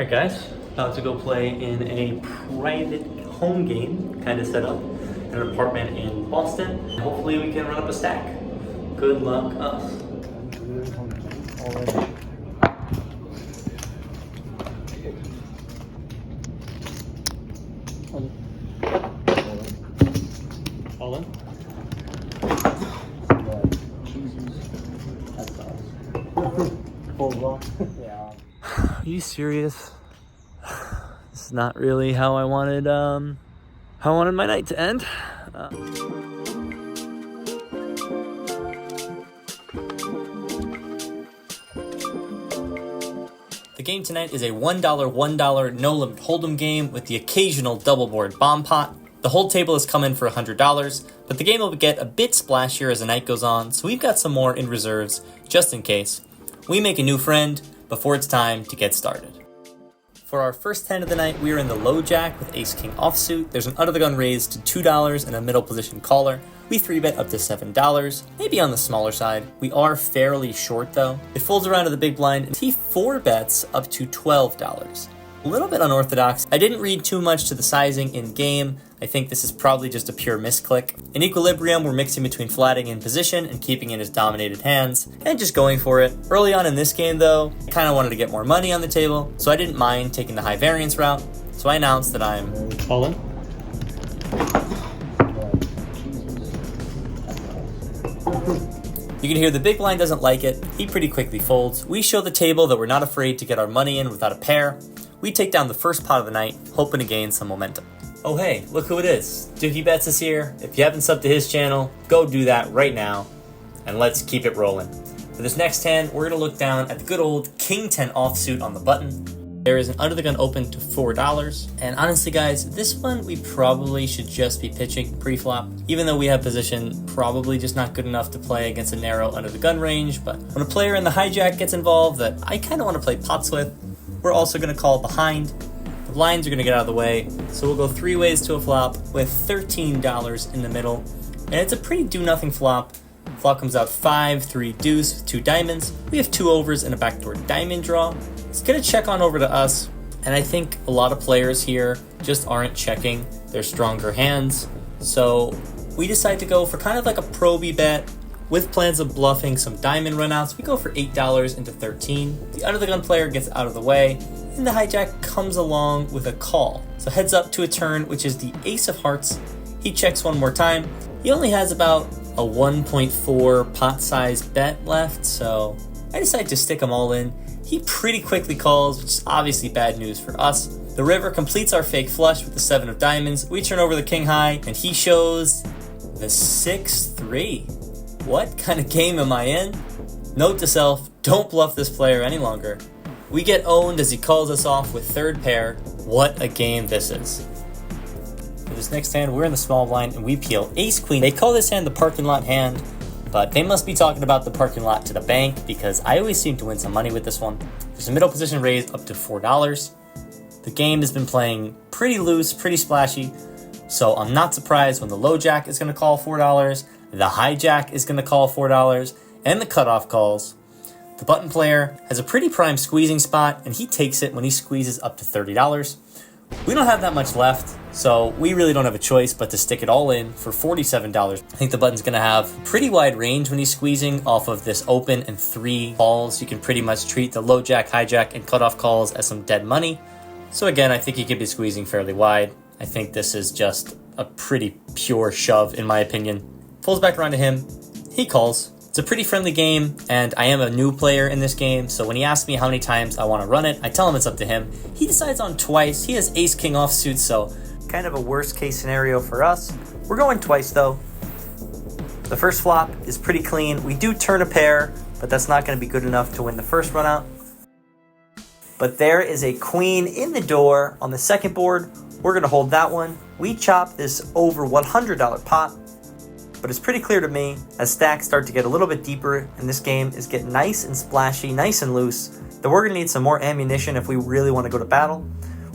Alright guys, about to go play in a private home game kind of set up in an apartment in Boston. Hopefully we can run up a stack. Good luck us. All in? Yeah. Are you serious? This is not really how I wanted my night to end. The game tonight is a $1 no-limit hold'em game with the occasional double board bomb pot. The hold table has come in for $100, but the game will get a bit splashier as the night goes on, so we've got some more in reserves just in case. We make a new friend before it's time to get started. For our first hand of the night, we are in the low jack with ace-king offsuit. There's an under-the-gun raise to $2 and a middle position caller. We 3-bet up to $7, maybe on the smaller side. We are fairly short though. It folds around to the big blind and he 4-bets up to $12. A little bit unorthodox. I didn't read too much to the sizing in game. I think this is probably just a pure misclick. In equilibrium, we're mixing between flatting in position and keeping in his dominated hands, and just going for it. Early on in this game though, I kind of wanted to get more money on the table, so I didn't mind taking the high variance route, so I announced that I'm all in. You can hear the big blind doesn't like it. He pretty quickly folds. We show the table that we're not afraid to get our money in without a pair. We take down the first pot of the night, hoping to gain some momentum. Oh hey, look who it is. Dookie Betts is here. If you haven't subbed to his channel, go do that right now, and let's keep it rolling. For this next hand, we're going to look down at the good old King 10 offsuit on the button. There is an under the gun open to $4, and honestly guys, this one we probably should just be pitching pre-flop. Even though we have position, probably just not good enough to play against a narrow under the gun range, but when a player in the hijack gets involved that I kind of want to play pots with, we're also going to call behind. The blinds are going to get out of the way, so we'll go 3 ways to a flop with $13 in the middle, and it's a pretty do-nothing flop. Flop comes out 5-3 deuce with 2 diamonds. We have 2 overs and a backdoor diamond draw. It's going to check on over to us, and I think a lot of players here just aren't checking their stronger hands, so we decide to go for kind of like a proby bet with plans of bluffing some diamond runouts. We go for $8 into 13. The under the gun player gets out of the way, and the hijack comes along with a call. So heads up to a turn, which is the ace of hearts. He checks one more time. He only has about a 1.4 pot size bet left, so I decide to stick him all in. He pretty quickly calls, which is obviously bad news for us. The river completes our fake flush with the 7 of diamonds. We turn over the king high, and he shows the 6-3. What kind of game am I in? Note to self, don't bluff this player any longer. We get owned as he calls us off with third pair. What a game this is. For this next hand, we're in the small blind and we peel ace-queen. They call this hand the parking lot hand, but they must be talking about the parking lot to the bank because I always seem to win some money with this one. There's a middle position raised up to $4. The game has been playing pretty loose, pretty splashy, so I'm not surprised when the low jack is going to call $4, the hijack is going to call $4, and the cutoff calls. The button player has a pretty prime squeezing spot, and he takes it when he squeezes up to $30. We don't have that much left, so we really don't have a choice but to stick it all in for $47. I think the button's going to have pretty wide range when he's squeezing off of this open and 3 calls. You can pretty much treat the low jack, hijack, and cutoff calls as some dead money. So again, I think he could be squeezing fairly wide. I think this is just a pretty pure shove in my opinion. Folds back around to him. He calls. It's a pretty friendly game, and I am a new player in this game, so when he asks me how many times I want to run it, I tell him it's up to him. He decides on twice. He has ace-king offsuit, so kind of a worst-case scenario for us. We're going twice, though. The first flop is pretty clean. We do turn a pair, but that's not going to be good enough to win the first run out. But there is a queen in the door on the second board. We're going to hold that one. We chop this over $100 pot. But it's pretty clear to me as stacks start to get a little bit deeper and this game is getting nice and splashy, nice and loose, that we're going to need some more ammunition if we really want to go to battle.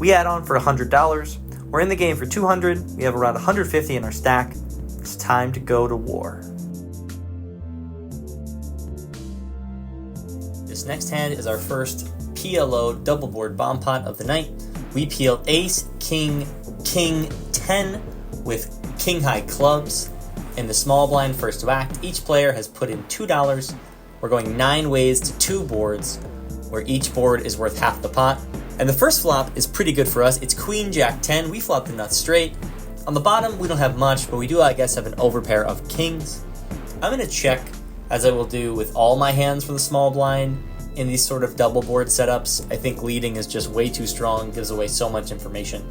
We add on for $100. We're in the game for $200. We have around $150 in our stack. It's time to go to war. This next hand is our first PLO double board bomb pot of the night. We peeled ace, king, king, 10 with king high clubs. In the small blind first to act, each player has put in $2. We're going 9 ways to 2 boards, where each board is worth half the pot. And the first flop is pretty good for us. It's queen, jack, 10. We flop the nuts straight. On the bottom, we don't have much, but we do, I guess, have an overpair of kings. I'm going to check, as I will do with all my hands from the small blind in these sort of double board setups. I think leading is just way too strong, gives away so much information.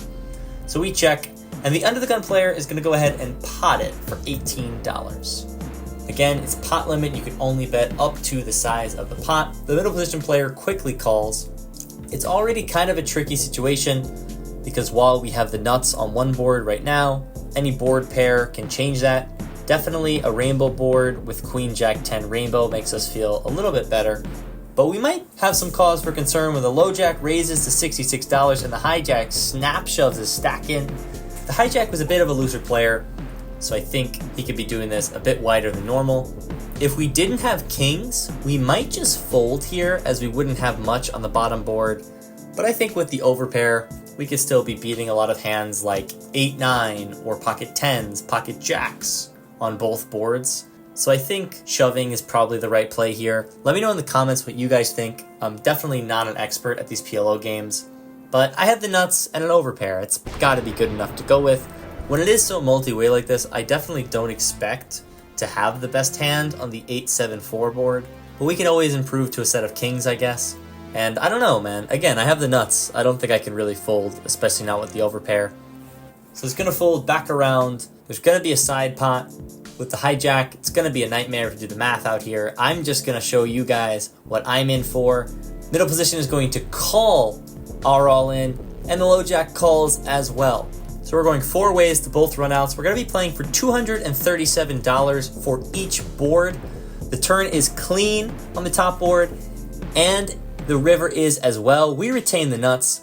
So we check, and the under the gun player is going to go ahead and pot it for $18. Again, it's pot limit. You can only bet up to the size of the pot. The middle position player quickly calls. It's already kind of a tricky situation because while we have the nuts on one board right now, any board pair can change that. Definitely a rainbow board with queen, jack, 10 rainbow makes us feel a little bit better. But we might have some cause for concern when the low jack raises to $66 and the high jack snap shoves his stack in. The high jack was a bit of a looser player, so I think he could be doing this a bit wider than normal. If we didn't have kings, we might just fold here as we wouldn't have much on the bottom board. But I think with the overpair, we could still be beating a lot of hands like 8-9 or pocket 10s, pocket jacks on both boards. So I think shoving is probably the right play here. Let me know in the comments what you guys think. I'm definitely not an expert at these PLO games, but I have the nuts and an overpair. It's got to be good enough to go with. When it is so multi-way like this, I definitely don't expect to have the best hand on the 8-7-4 board, but we can always improve to a set of kings, I guess. And I don't know, man. Again, I have the nuts. I don't think I can really fold, especially not with the overpair. So it's going to fold back around. There's going to be a side pot. With the hijack, it's going to be a nightmare to do the math out here. I'm just going to show you guys what I'm in for. Middle position is going to call our all in, and the low jack calls as well. So we're going 4 ways to both runouts. We're going to be playing for $237 for each board. The turn is clean on the top board, and the river is as well. We retain the nuts.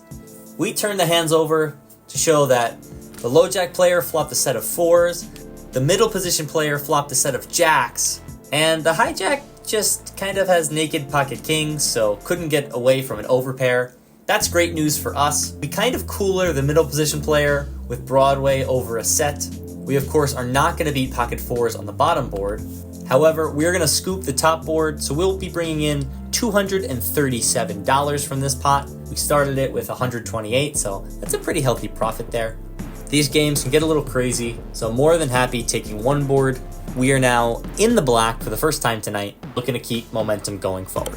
We turn the hands over to show that the low jack player flopped a set of 4s. The middle position player flopped a set of jacks, and the hijack just kind of has naked pocket kings, so couldn't get away from an overpair. That's great news for us. We kind of cooler the middle position player with Broadway over a set. We of course are not going to beat pocket 4s on the bottom board. However, we're going to scoop the top board, so we'll be bringing in $237 from this pot. We started it with $128, so that's a pretty healthy profit there. These games can get a little crazy, so I'm more than happy taking one board. We are now in the black for the first time tonight, looking to keep momentum going forward.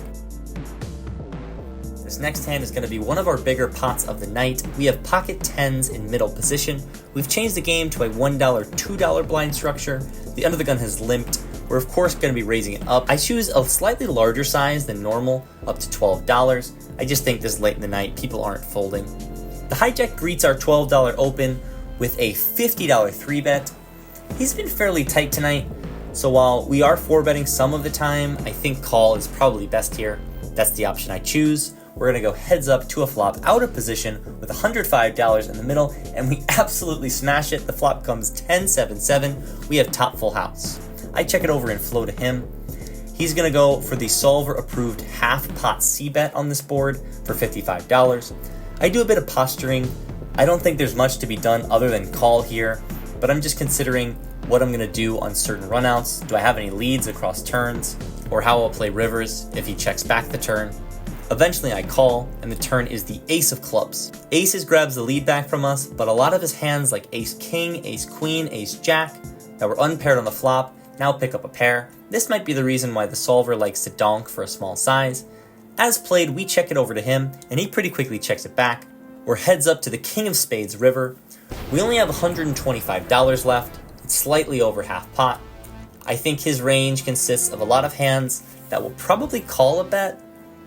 This next hand is going to be one of our bigger pots of the night. We have pocket 10s in middle position. We've changed the game to a $1, $2 blind structure. The under the gun has limped. We're of course going to be raising it up. I choose a slightly larger size than normal, up to $12. I just think this late in the night, people aren't folding. The hijack greets our $12 open with a $50 3-bet. He's been fairly tight tonight, so while we are 4-betting some of the time, I think call is probably best here. That's the option I choose. We're going to go heads up to a flop out of position with $105 in the middle, and we absolutely smash it. The flop comes 10-7-7. We have top full house. I check it over and flow to him. He's going to go for the solver approved half pot C-bet on this board for $55. I do a bit of posturing. I don't think there's much to be done other than call here, but I'm just considering what I'm going to do on certain runouts. Do I have any leads across turns, or how I'll play rivers if he checks back the turn. Eventually I call, and the turn is the ace of clubs. Aces grabs the lead back from us, but a lot of his hands like ace king, ace queen, ace jack that were unpaired on the flop now pick up a pair. This might be the reason why the solver likes to donk for a small size. As played, we check it over to him, and he pretty quickly checks it back. We're heads up to the king of spades river. We only have $125 left. It's slightly over half pot. I think his range consists of a lot of hands that will probably call a bet,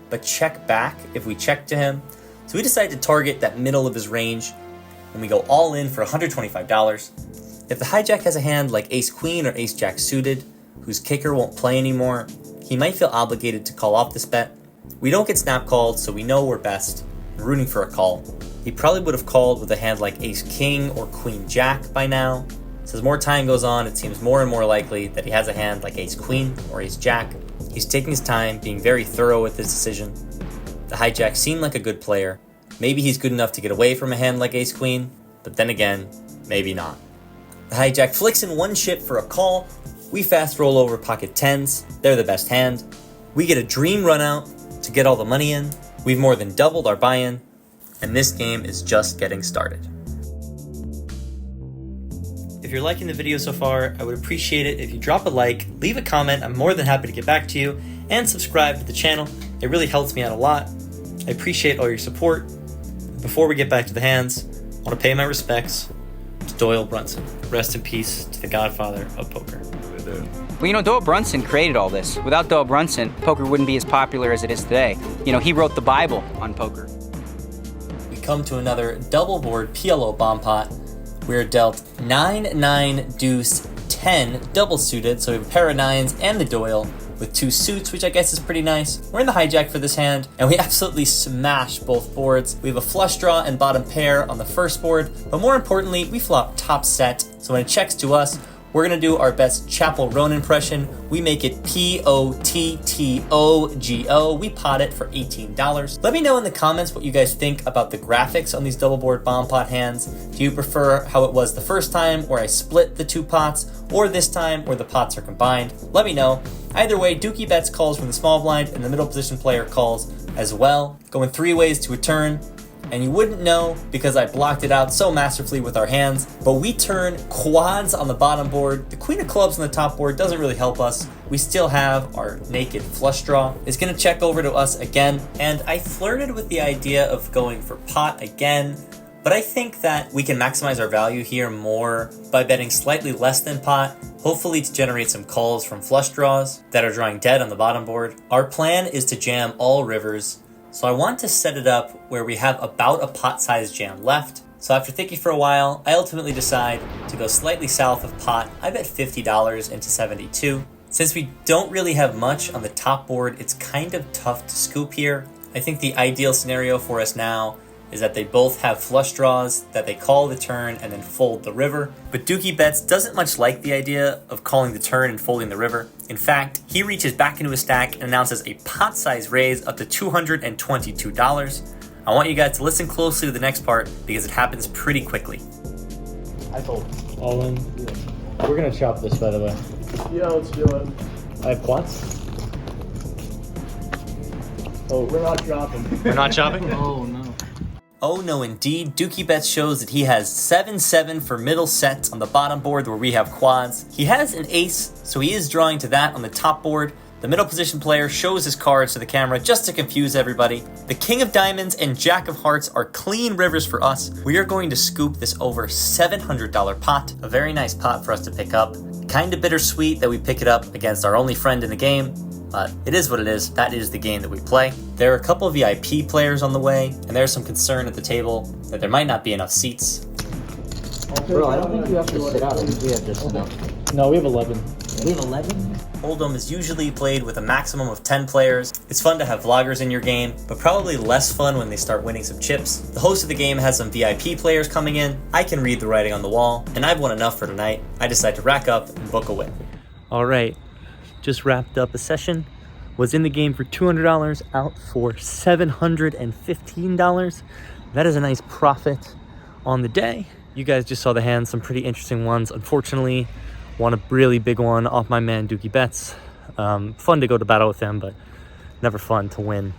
but check back if we check to him. So we decide to target that middle of his range, and we go all in for $125. If the hijack has a hand like ace queen or ace jack suited, whose kicker won't play anymore, he might feel obligated to call off this bet. We don't get snap called, so we know we're best. Rooting for a call. He probably would have called with a hand like ace king or queen jack by now. So as more time goes on, it seems more and more likely that he has a hand like ace queen or ace jack. He's taking his time, being very thorough with his decision. The The hijack seemed like a good player. Maybe he's good enough to get away from a hand like ace-queen, but then again, maybe not. The hijack flicks in one chip for a call. We fast roll over pocket tens. They're the best hand. We get a dream run out to get all the money in. We've more than doubled our buy-in, and this game is just getting started. If you're liking the video so far, I would appreciate it if you drop a like, leave a comment, I'm more than happy to get back to you, and subscribe to the channel. It really helps me out a lot. I appreciate all your support. Before we get back to the hands, I want to pay my respects to Doyle Brunson. Rest in peace to the godfather of poker. Well, you know, Doyle Brunson created all this. Without Doyle Brunson, poker wouldn't be as popular as it is today. You know, he wrote the Bible on poker. We come to another double board PLO bomb pot. We're dealt 9-9 deuce 10 double suited, so we have a pair of nines and the Doyle with two suits, which I guess is pretty nice. We're in the hijack for this hand, and we absolutely smash both boards. We have a flush draw and bottom pair on the first board, but more importantly, we flop top set, so when it checks to us, we're gonna do our best Chapel Roan impression. We make it P-O-T-T-O-G-O. We pot it for $18. Let me know in the comments what you guys think about the graphics on these double board bomb pot hands. Do you prefer how it was the first time where I split the two pots, or this time where the pots are combined? Let me know. Either way, Dookie bets calls from the small blind and the middle position player calls as well. Going three ways to a turn. And you wouldn't know because I blocked it out so masterfully with our hands, but we turn quads on the bottom board. The queen of clubs on the top board doesn't really help us. We still have our naked flush draw. It's gonna check over to us again, and I flirted with the idea of going for pot again, but I think that we can maximize our value here more by betting slightly less than pot, hopefully to generate some calls from flush draws that are drawing dead on the bottom board. Our plan is to jam all rivers, so I want to set it up where we have about a pot-sized jam left. So after thinking for a while, I ultimately decide to go slightly south of pot. I bet $50 into 72. Since we don't really have much on the top board, it's kind of tough to scoop here. I think the ideal scenario for us now is that they both have flush draws, that they call the turn and then fold the river. But Dookie Bets doesn't much like the idea of calling the turn and folding the river. In fact, he reaches back into his stack and announces a pot-size raise up to $222. I want you guys to listen closely to the next part because it happens pretty quickly. I fold. All in. Yeah. We're gonna chop this, by the way. Yeah, let's do it. I have quads. Oh, we're not dropping. We're not chopping? Oh, no. Oh no indeed, Dookie Bets shows that he has 7-7 for middle sets on the bottom board where we have quads. He has an ace, so he is drawing to that on the top board. The middle position player shows his cards to the camera just to confuse everybody. The King of Diamonds and Jack of Hearts are clean rivers for us. We are going to scoop this over $700 pot. A very nice pot for us to pick up. Kinda bittersweet that we pick it up against our only friend in the game, but it is what it is. That is the game that we play. There are a couple of VIP players on the way, and there's some concern at the table that there might not be enough seats. Bro, I don't think you have to sit out. I think we have just enough. No, we have 11. We have 11? Hold'em is usually played with a maximum of 10 players. It's fun to have vloggers in your game, but probably less fun when they start winning some chips. The host of the game has some VIP players coming in. I can read the writing on the wall, and I've won enough for tonight. I decide to rack up and book a win. All right, just wrapped up a session. Was in the game for $200, out for $715. That is a nice profit on the day. You guys just saw the hands, some pretty interesting ones. Unfortunately, won a really big one off my man Dookie Bets. Fun to go to battle with him, but never fun to win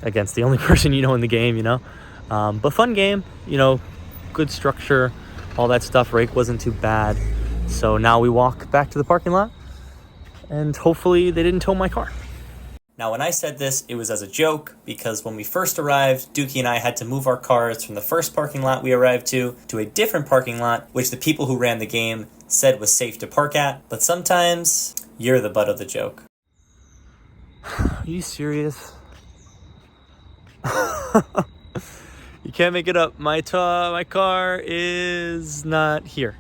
against the only person you know in the game, you know? But fun game, you know, good structure, all that stuff. Rake wasn't too bad. So now we walk back to the parking lot, and hopefully they didn't tow my car. Now, when I said this, it was as a joke, because when we first arrived, Dookie and I had to move our cars from the first parking lot we arrived to a different parking lot, which the people who ran the game said was safe to park at. But sometimes, you're the butt of the joke. Are you serious? You can't make it up. My car is not here.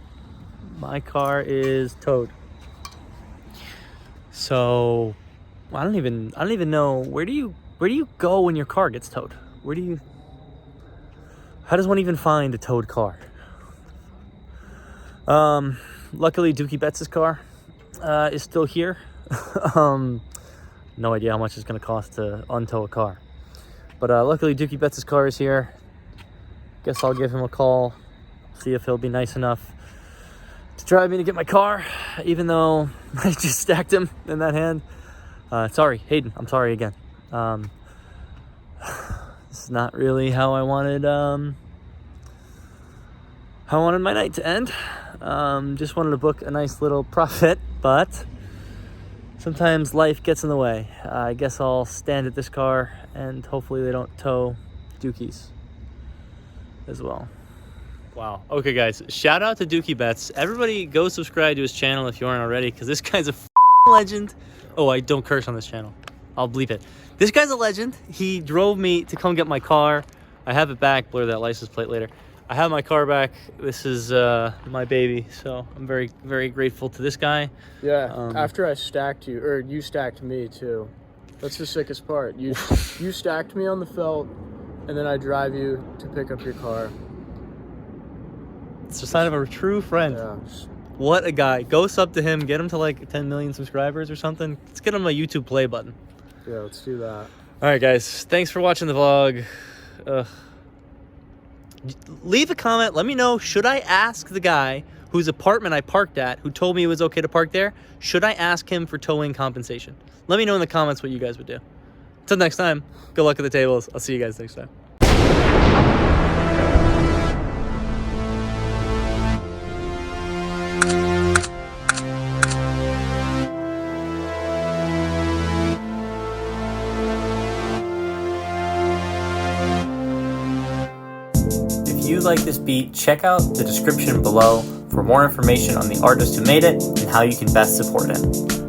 My car is towed. So I don't even know, where do you go when your car gets towed? How does one even find a towed car? Luckily Dookie Bets' car is still here. No idea how much it's gonna cost to untow a car. But luckily Dookie Betts' car is here. Guess I'll give him a call, see if he'll be nice enough to drive me to get my car, even though I just stacked him in that hand. Sorry, Hayden, I'm sorry again. This is not really how I wanted my night to end. Just wanted to book a nice little profit, but sometimes life gets in the way. I guess I'll stand at this car and hopefully they don't tow Dookie's as well. Wow. Okay, guys. Shout out to Dookie Betts. Everybody go subscribe to his channel if you aren't already, because this guy's a legend. Oh, I don't curse on this channel. I'll bleep it. This guy's a legend. He drove me to come get my car. I have it back. Blur that license plate later. I have my car back. This is my baby, so I'm very, very grateful to this guy. Yeah, after I stacked you, or you stacked me too. That's the sickest part. You stacked me on the felt, and then I drive you to pick up your car. It's a sign of a true friend. Yeah. What a guy. Go sub to him. Get him to like 10 million subscribers or something. Let's get him a YouTube play button. Yeah, let's do that. All right, guys. Thanks for watching the vlog. Leave a comment. Let me know, should I ask the guy whose apartment I parked at, who told me it was okay to park there, should I ask him for towing compensation? Let me know in the comments what you guys would do. Until next time, good luck at the tables. I'll see you guys next time. If you like this beat, check out the description below for more information on the artist who made it and how you can best support him.